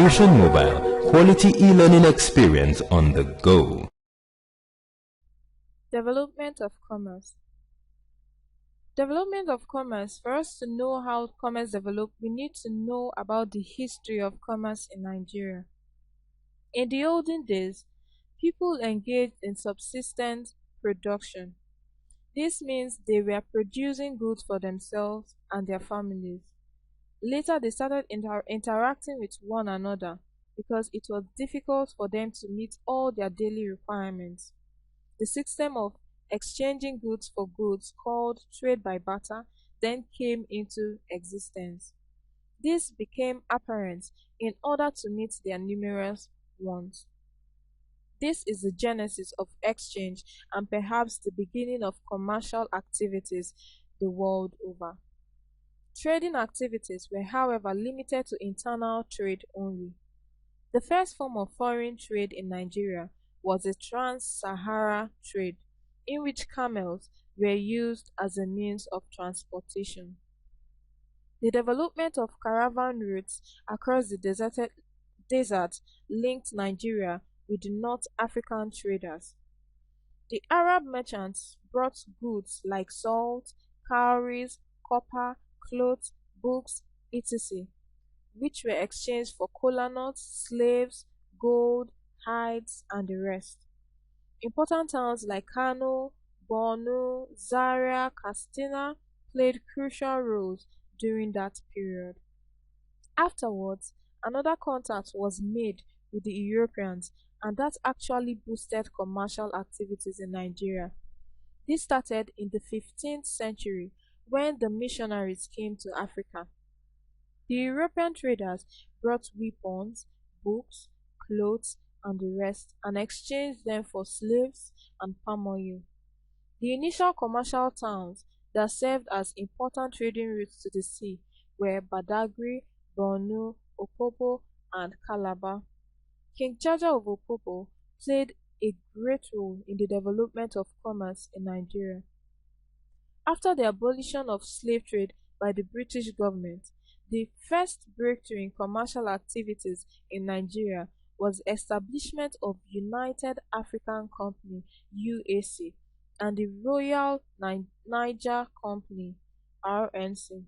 Fusion Mobile, quality e-learning experience on the go. Development of commerce. Development of commerce. For us to know how commerce developed, we need to know about the history of commerce in Nigeria. In the olden days, people engaged in subsistence production. This means they were producing goods for themselves and their families. Later, they started interacting with one another because it was difficult for them to meet all their daily requirements. The system of exchanging goods for goods, called trade by barter, then came into existence. This became apparent in order to meet their numerous wants. This is the genesis of exchange and perhaps the beginning of commercial activities the world over. Trading activities were, however, limited to internal trade only. The first form of foreign trade in Nigeria was a trans-Sahara trade, in which camels were used as a means of transportation. The development of caravan routes across the desert linked Nigeria with the North African traders. The Arab merchants brought goods like salt, cowries, copper, clothes, books, etc., which were exchanged for kola nuts, slaves, gold, hides, and the rest. Important towns like Kano, Borno, Zaria, Katsina played crucial roles during that period. Afterwards, another contact was made with the Europeans, and that actually boosted commercial activities in Nigeria. This started in the 15th century when the missionaries came to Africa. The European traders brought weapons, books, clothes, and the rest, and exchanged them for slaves and palm oil. The initial commercial towns that served as important trading routes to the sea were Badagry, Borno, Opobo, and Calabar. King Jaja of Opobo played a great role in the development of commerce in Nigeria. After the abolition of slave trade by the British government, the first breakthrough in commercial activities in Nigeria was the establishment of United African Company (UAC) and the Royal Niger Company (RNC).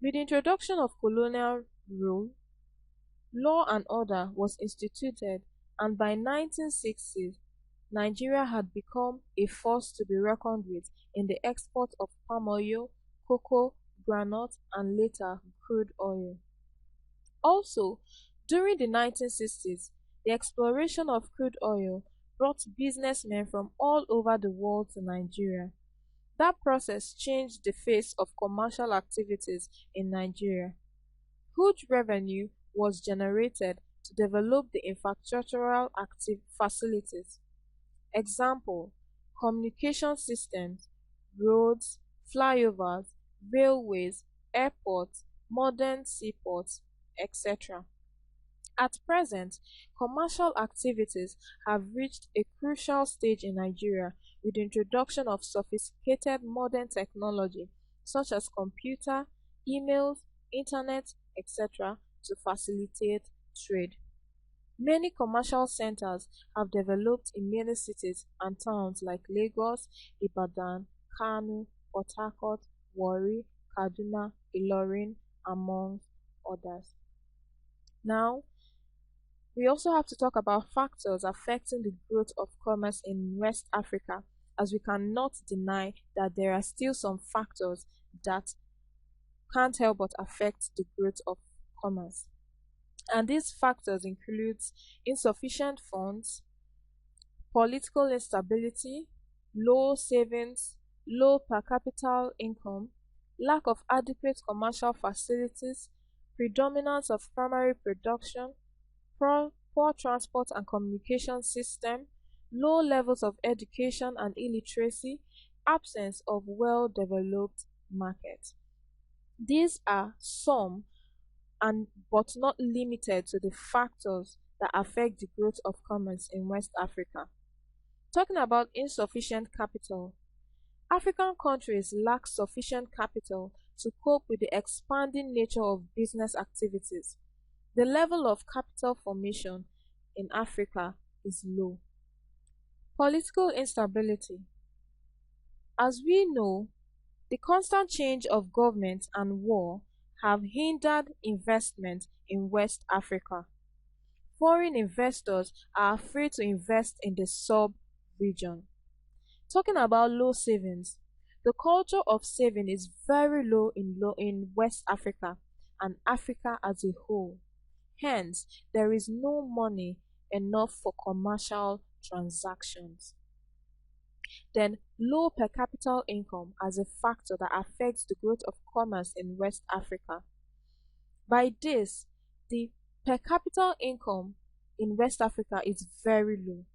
With the introduction of colonial rule, law and order was instituted, and by 1960s, Nigeria had become a force to be reckoned with in the export of palm oil, cocoa, groundnut, and later crude oil. Also, during the 1960s, the exploration of crude oil brought businessmen from all over the world to Nigeria. That process changed the face of commercial activities in Nigeria. Huge revenue was generated to develop the infrastructural facilities. Example: communication systems, roads, flyovers, railways, airports, modern seaports, etc. At present, commercial activities have reached a crucial stage in Nigeria with the introduction of sophisticated modern technology such as computer, emails, internet, etc. to facilitate trade. Many commercial centers have developed in many cities and towns like Lagos, Ibadan, Kano, Port Harcourt, Warri, Kaduna, Ilorin, among others. Now, we also have to talk about factors affecting the growth of commerce in West Africa, as we cannot deny that there are still some factors that can't help but affect the growth of commerce. And these factors include insufficient funds, political instability, low savings, low per capita income, lack of adequate commercial facilities, predominance of primary production, poor transport and communication system, low levels of education and illiteracy, absence of well-developed markets. These are some but not limited to the factors that affect the growth of commerce in West Africa. Talking about insufficient capital, African countries lack sufficient capital to cope with the expanding nature of business activities. The level of capital formation in Africa is low. Political instability. As we know, the constant change of government and war have hindered investment in West Africa. Foreign investors are afraid to invest in the sub-region. Talking about low savings, the culture of saving is very low in West Africa and Africa as a whole. Hence, there is no money enough for commercial transactions. Then, low per capita income as a factor that affects the growth of commerce in West Africa. By this, the per capita income in West Africa is very low.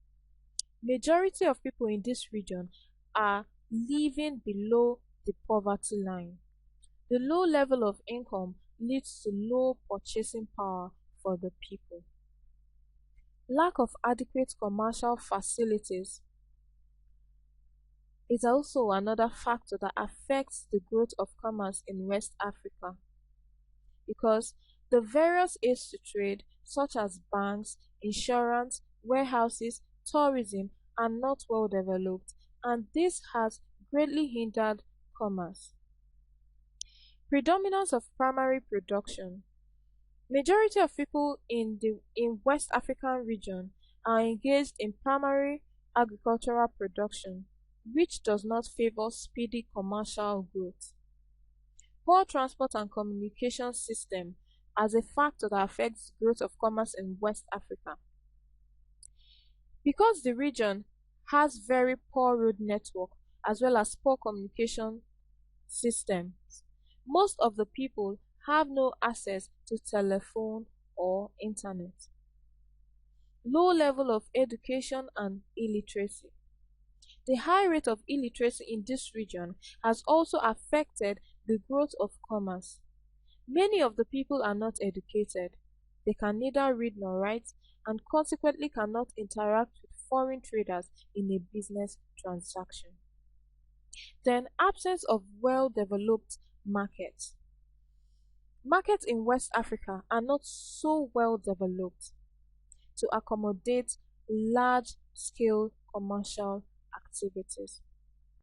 Majority of people in this region are living below the poverty line. The low level of income leads to low purchasing power for the people. Lack of adequate commercial facilities is also another factor that affects the growth of commerce in West Africa, because the various aids to trade such as banks, insurance, warehouses, tourism are not well developed, and this has greatly hindered commerce. Predominance of primary production. Majority of people in West African region are engaged in primary agricultural production, which does not favor speedy commercial growth. Poor transport and communication system as a factor that affects growth of commerce in West Africa. Because the region has very poor road network as well as poor communication systems, most of the people have no access to telephone or internet. Low level of education and illiteracy. The high rate of illiteracy in this region has also affected the growth of commerce. Many of the people are not educated. They can neither read nor write and consequently cannot interact with foreign traders in a business transaction. Then, absence of well-developed markets. Markets in West Africa are not so well developed to accommodate large-scale commercial activities.